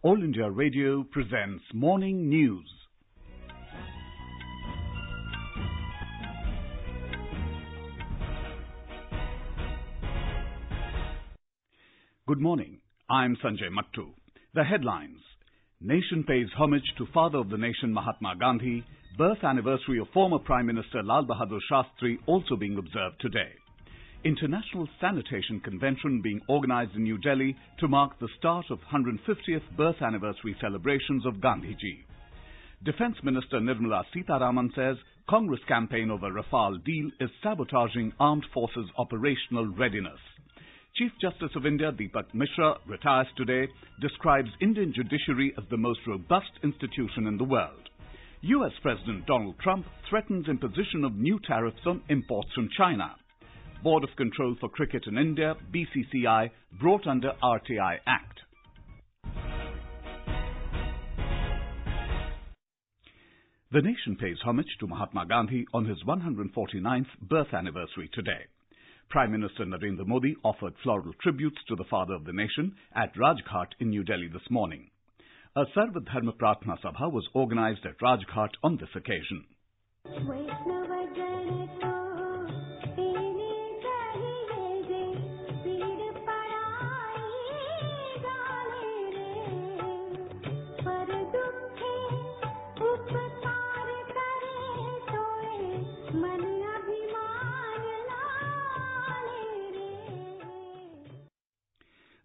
All India Radio presents Morning News. Good morning. I'm Sanjay Mattu. The headlines. Nation pays homage to Father of the Nation Mahatma Gandhi. Birth anniversary of former Prime Minister Lal Bahadur Shastri also being observed today. International Sanitation Convention being organized in New Delhi to mark the start of 150th birth anniversary celebrations of Gandhiji. Defence Minister Nirmala Sitharaman says Congress campaign over Rafale deal is sabotaging armed forces' operational readiness. Chief Justice of India Dipak Misra retires today, describes Indian judiciary as the most robust institution in the world. US President Donald Trump threatens imposition of new tariffs on imports from China. Board of Control for Cricket in India, BCCI, brought under RTI Act. The nation pays homage to Mahatma Gandhi on his 149th birth anniversary today. Prime Minister Narendra Modi offered floral tributes to the father of the nation at Rajghat in New Delhi this morning. A Sarva Dharma Pratna Sabha was organized at Rajghat on this occasion.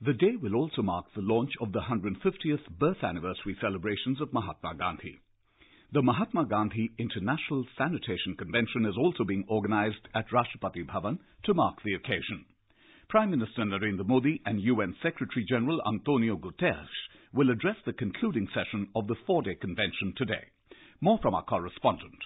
The day will also mark the launch of the 150th birth anniversary celebrations of Mahatma Gandhi. The Mahatma Gandhi International Sanitation Convention is also being organized at Rashtrapati Bhavan to mark the occasion. Prime Minister Narendra Modi and UN Secretary General Antonio Guterres will address the concluding session of the four-day convention today. More from our correspondent.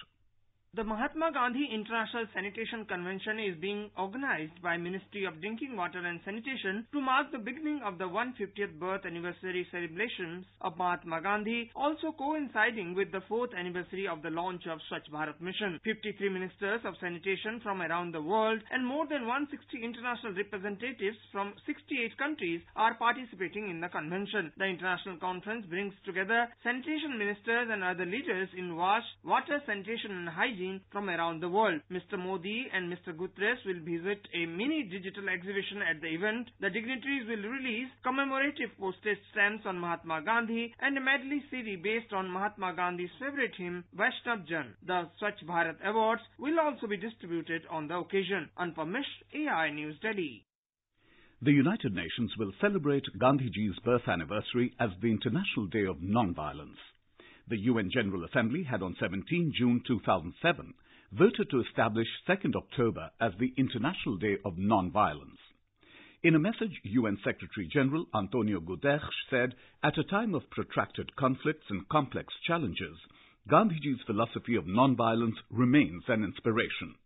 The Mahatma Gandhi International Sanitation Convention is being organized by Ministry of Drinking Water and Sanitation to mark the beginning of the 150th birth anniversary celebrations of Mahatma Gandhi, also coinciding with the 4th anniversary of the launch of Swachh Bharat Mission. 53 ministers of sanitation from around the world and more than 160 international representatives from 68 countries are participating in the convention. The international conference brings together sanitation ministers and other leaders in water, sanitation and hygiene from around the world. Mr. Modi and Mr. Guterres will visit a mini digital exhibition at the event. The dignitaries will release commemorative postage stamps on Mahatma Gandhi and a medley CD based on Mahatma Gandhi's favorite hymn, Vaishnav Jan. The Swachh Bharat Awards will also be distributed on the occasion. Anupam Mishra, AI News Delhi. The United Nations will celebrate Gandhiji's birth anniversary as the International Day of Non-Violence. The UN General Assembly had on 17 June 2007 voted to establish 2nd October as the International Day of Non-Violence. In a message, UN Secretary General Antonio Guterres said, at a time of protracted conflicts and complex challenges, Gandhiji's philosophy of non-violence remains an inspiration.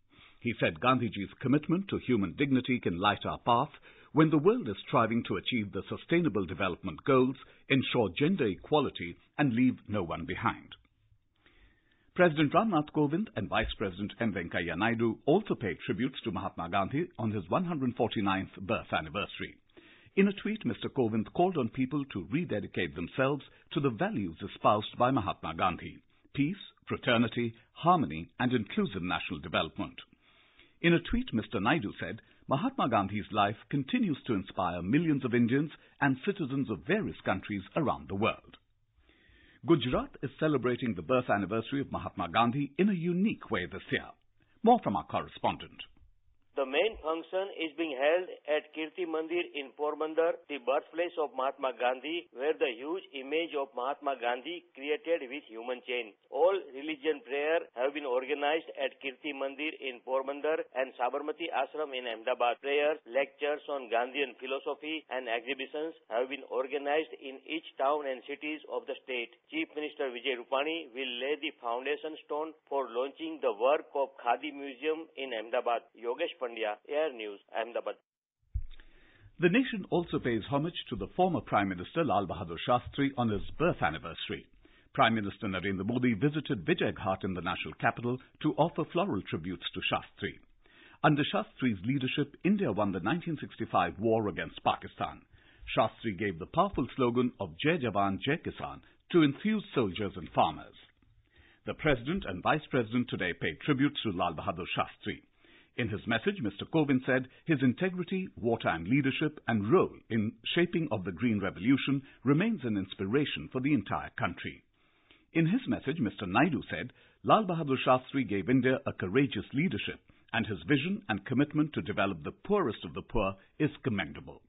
He said Gandhiji's commitment to human dignity can light our path when the world is striving to achieve the Sustainable Development Goals, ensure gender equality, and leave no one behind. President Ram Nath Kovind and Vice President M. Venkaiah Naidu also paid tributes to Mahatma Gandhi on his 149th birth anniversary. In a tweet, Mr. Kovind called on people to rededicate themselves to the values espoused by Mahatma Gandhi: peace, fraternity, harmony, and inclusive national development. In a tweet, Mr. Naidu said, Mahatma Gandhi's life continues to inspire millions of Indians and citizens of various countries around the world. Gujarat is celebrating the birth anniversary of Mahatma Gandhi in a unique way this year. More from our correspondent. The main function is being held at Kirti Mandir in Porbandar, the birthplace of Mahatma Gandhi, where the huge image of Mahatma Gandhi created with human chain. All religion prayer have been organized at Kirti Mandir in Porbandar and Sabarmati Ashram in Ahmedabad. Prayers, lectures on Gandhian philosophy and exhibitions have been organized in each town and cities of the state. Chief Minister Vijay Rupani will lay the foundation stone for launching the work of Khadi Museum in Ahmedabad. Yogesh Pandya, Air News, Ahmedabad. The nation also pays homage to the former Prime Minister Lal Bahadur Shastri on his birth anniversary. Prime Minister Narendra Modi visited Vijayaghat in the national capital to offer floral tributes to Shastri. Under Shastri's leadership, India won the 1965 war against Pakistan. Shastri gave the powerful slogan of Jai Jawan, Jai Kisan to enthuse soldiers and farmers. The President and Vice President today paid tribute to Lal Bahadur Shastri. In his message, Mr. Kovind said his integrity, wartime leadership and role in shaping of the Green Revolution remains an inspiration for the entire country. In his message, Mr. Naidu said Lal Bahadur Shastri gave India a courageous leadership and his vision and commitment to develop the poorest of the poor is commendable.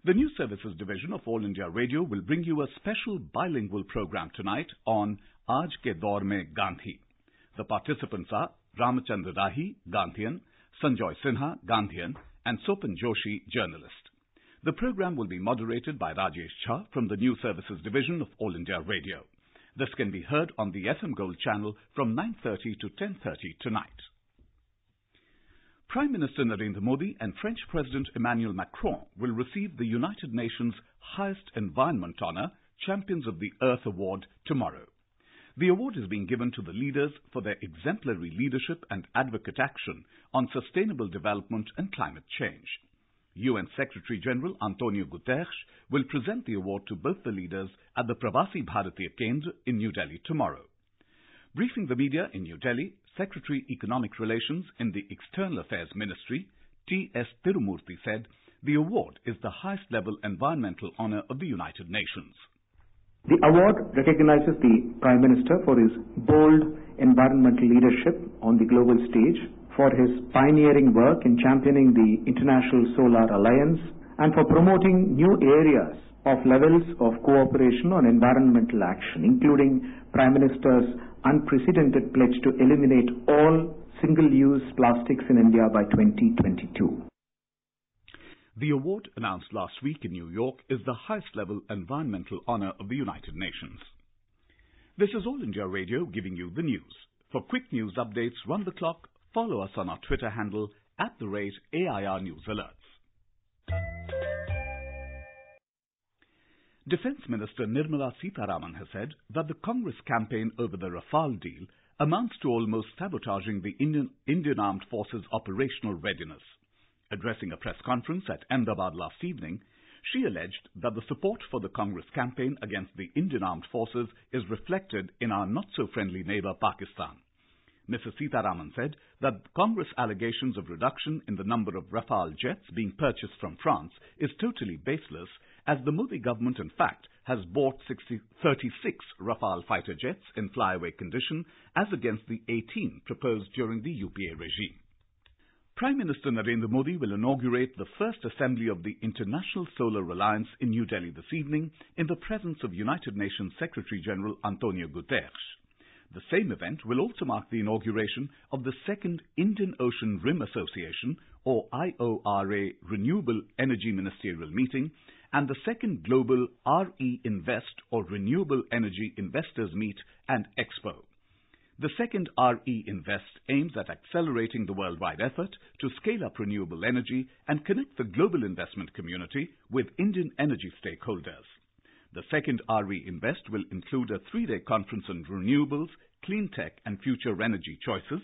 The News Services Division of All India Radio will bring you a special bilingual program tonight on Aaj ke Daur Mein Gandhi. The participants are Ramachandra Rahi, Gandhian, Sanjoy Sinha, Gandhian, and Sopan Joshi, journalist. The program will be moderated by Rajesh Jha from the News Services Division of All India Radio. This can be heard on the FM Gold channel from 9:30 to 10:30 tonight. Prime Minister Narendra Modi and French President Emmanuel Macron will receive the United Nations' highest environment honour, Champions of the Earth Award, tomorrow. The award is being given to the leaders for their exemplary leadership and advocate action on sustainable development and climate change. UN Secretary-General Antonio Guterres will present the award to both the leaders at the Pravasi Bharatiya Kendra in New Delhi tomorrow. Briefing the media in New Delhi, Secretary Economic Relations in the External Affairs Ministry, T.S. Tirumurthy said the award is the highest level environmental honour of the United Nations. The award recognizes the Prime Minister for his bold environmental leadership on the global stage, for his pioneering work in championing the International Solar Alliance, and for promoting new areas of levels of cooperation on environmental action, including Prime Minister's unprecedented pledge to eliminate all single-use plastics in India by 2022. The award, announced last week in New York, is the highest level environmental honour of the United Nations. This is All India Radio giving you the news. For quick news updates, run the clock, follow us on our Twitter handle @AIR News Alerts. Defence Minister Nirmala Sitharaman has said that the Congress campaign over the Rafale deal amounts to almost sabotaging the Indian Armed Forces' operational readiness. Addressing a press conference at Ahmedabad last evening, she alleged that the support for the Congress campaign against the Indian Armed Forces is reflected in our not-so-friendly neighbour Pakistan. Mrs. Sitharaman said that Congress allegations of reduction in the number of Rafale jets being purchased from France is totally baseless, as the Modi government in fact has bought 36 Rafale fighter jets in flyaway condition as against the 18 proposed during the UPA regime. Prime Minister Narendra Modi will inaugurate the first assembly of the International Solar Alliance in New Delhi this evening in the presence of United Nations Secretary-General Antonio Guterres. The same event will also mark the inauguration of the second Indian Ocean Rim Association, or IORA, Renewable Energy Ministerial Meeting, and the second Global RE Invest, or Renewable Energy Investors Meet and Expo. The second RE Invest aims at accelerating the worldwide effort to scale up renewable energy and connect the global investment community with Indian energy stakeholders. The second RE Invest will include a 3-day conference on renewables, clean tech and future energy choices,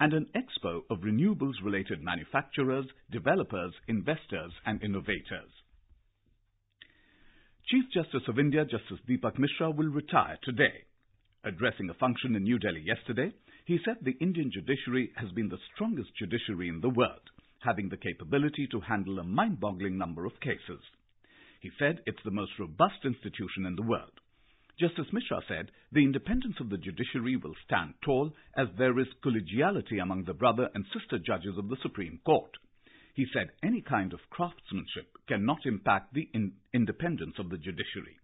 and an expo of renewables-related manufacturers, developers, investors and innovators. Chief Justice of India, Justice Dipak Misra, will retire today. Addressing a function in New Delhi yesterday, he said the Indian judiciary has been the strongest judiciary in the world, having the capability to handle a mind-boggling number of cases. He said it's the most robust institution in the world. Justice Misra said the independence of the judiciary will stand tall as there is collegiality among the brother and sister judges of the Supreme Court. He said any kind of craftsmanship cannot impact the independence of the judiciary.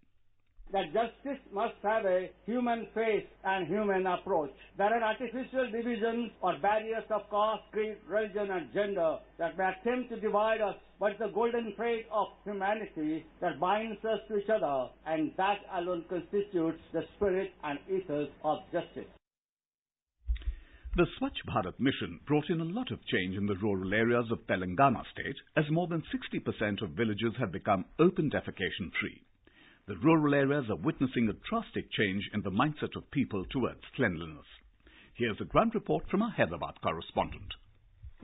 That justice must have a human face and human approach. There are artificial divisions or barriers of caste, creed, religion and gender that may attempt to divide us, but it's the golden thread of humanity that binds us to each other, and that alone constitutes the spirit and ethos of justice. The Swachh Bharat mission brought in a lot of change in the rural areas of Telangana state, as more than 60% of villages have become open defecation free. The rural areas are witnessing a drastic change in the mindset of people towards cleanliness. Here's a ground report from our Hyderabad correspondent.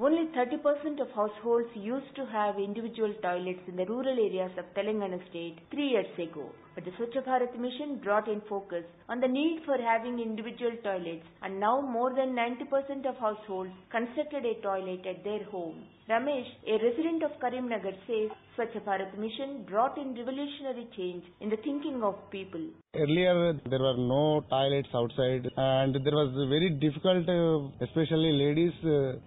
Only 30% of households used to have individual toilets in the rural areas of Telangana state 3 years ago. But the Swachh Bharat mission brought in focus on the need for having individual toilets, and now more than 90% of households constructed a toilet at their home. Ramesh, a resident of Karimnagar, says Swachh Bharat mission brought in revolutionary change in the thinking of people. Earlier there were no toilets outside and there was very difficult, especially ladies,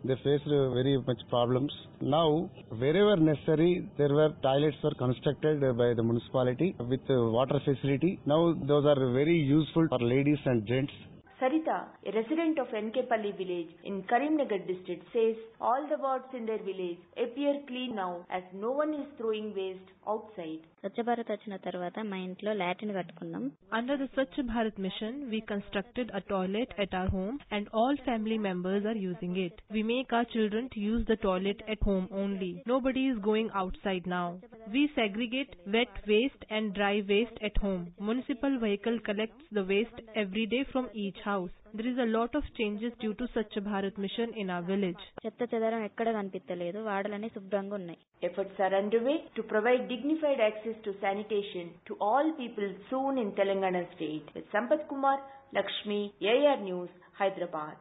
they faced very much problems. Now wherever necessary there were toilets were constructed by the municipality with water facility. Now those are very useful for ladies and gents. Sarita, a resident of Nkepalli village in Karimnagar district, says all the wards in their village appear clean now as no one is throwing waste outside. Swachh Bharat వచ్చిన తర్వాత మా ఇంట్లో latrine కట్టుకున్నాం. Under the Swachh Bharat mission, we constructed a toilet at our home and all family members are using it. We make our children to use the toilet at home only. Nobody is going outside now. We segregate wet waste and dry waste at home. Municipal vehicle collects the waste every day from each house. There is a lot of changes due to Swachh Bharat mission in our village. చెత్త చెదారం ఎక్కడ కనిపించలేదు, వాడలన్నీ శుభ్రంగా ఉన్నాయి. Efforts are underway to provide dignified access to sanitation to all people soon in Telangana state. With Sampath Kumar, Lakshmi, AR News, Hyderabad.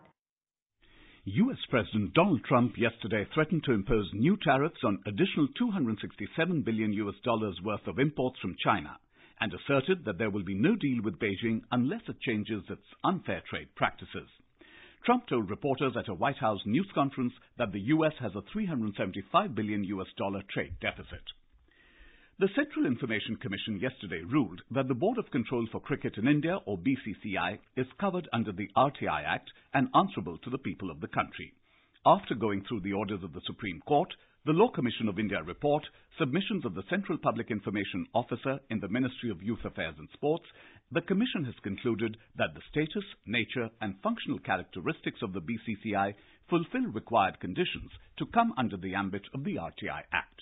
US President Donald Trump yesterday threatened to impose new tariffs on additional $267 billion worth of imports from China, and asserted that there will be no deal with Beijing unless it changes its unfair trade practices. Trump told reporters at a White House news conference that the US has a $375 billion trade deficit. The Central Information Commission yesterday ruled that the Board of Control for Cricket in India, or BCCI, is covered under the RTI Act and answerable to the people of the country. After going through the orders of the Supreme Court, the Law Commission of India report, submissions of the Central Public Information Officer in the Ministry of Youth Affairs and Sports, the Commission has concluded that the status, nature and functional characteristics of the BCCI fulfill required conditions to come under the ambit of the RTI Act.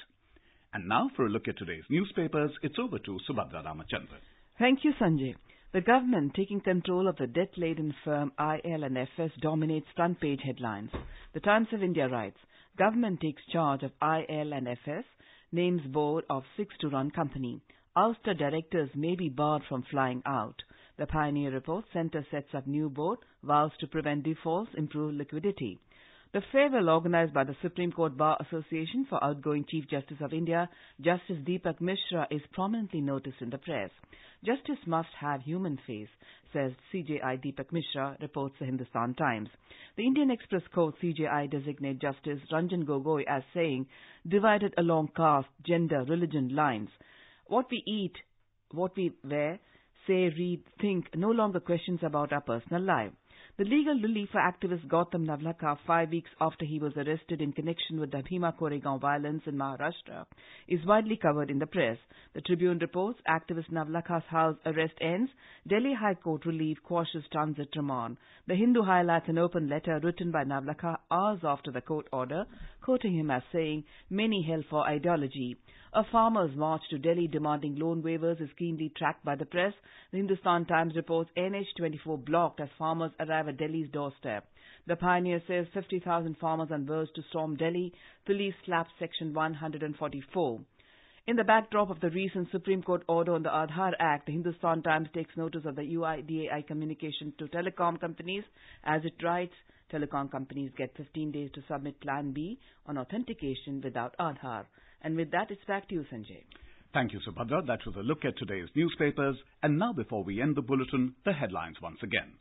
And now for a look at today's newspapers, it's over to Subhadra Ramachandran. Thank you, Sanjay. The government taking control of the debt-laden firm IL&FS dominates front-page headlines. The Times of India writes, Government takes charge of IL&FS, names board of 6 to run company. Ouster directors may be barred from flying out. The Pioneer report, Centre sets up new board, vows to prevent defaults, improve liquidity. The farewell organized by the Supreme Court Bar Association for outgoing Chief Justice of India, Justice Dipak Misra, is prominently noticed in the press. Justice must have human face, says CJI Dipak Misra, reports the Hindustan Times. The Indian Express Court CJI designate Justice Ranjan Gogoi as saying, divided along caste, gender, religion lines. What we eat, what we wear, say, read, think, no longer questions about our personal life. The legal relief for activist Gautam Navlakha 5 weeks after he was arrested in connection with the Bhima Koregaon violence in Maharashtra is widely covered in the press. The Tribune reports activist Navlakha's house arrest ends. Delhi High Court relief quashes transit remand. The Hindu highlights an open letter written by Navlakha hours after the court order, quoting him as saying, many hell for ideology. A farmer's march to Delhi demanding loan waivers is keenly tracked by the press. The Hindustan Times reports NH24 blocked as farmers arrive at Delhi's doorstep. The Pioneer says 50,000 farmers on verge to storm Delhi. Police slaps Section 144. In the backdrop of the recent Supreme Court order on the Aadhaar Act, the Hindustan Times takes notice of the UIDAI communication to telecom companies. As it writes, telecom companies get 15 days to submit Plan B on authentication without Aadhaar. And with that, it's back to you, Sanjay. Thank you, Subhadra. That was a look at today's newspapers. And now, before we end the bulletin, the headlines once again.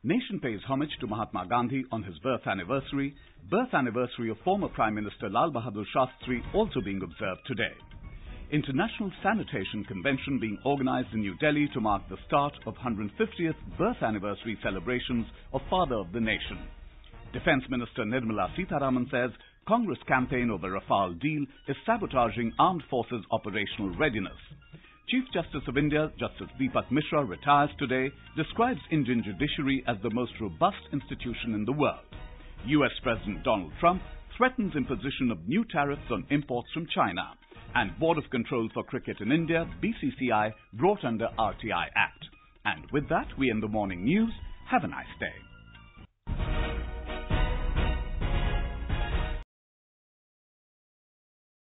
Nation pays homage to Mahatma Gandhi on his birth anniversary. Birth anniversary of former Prime Minister Lal Bahadur Shastri also being observed today. International Sanitation Convention being organized in New Delhi to mark the start of 150th birth anniversary celebrations of Father of the Nation. Defense Minister Nirmala Sitharaman says Congress campaign over Rafale deal is sabotaging armed forces' operational readiness. Chief Justice of India, Justice Dipak Misra, retires today, describes Indian judiciary as the most robust institution in the world. US President Donald Trump threatens imposition of new tariffs on imports from China. And Board of Control for Cricket in India, BCCI, brought under RTI Act. And with that, we end the morning news. Have a nice day.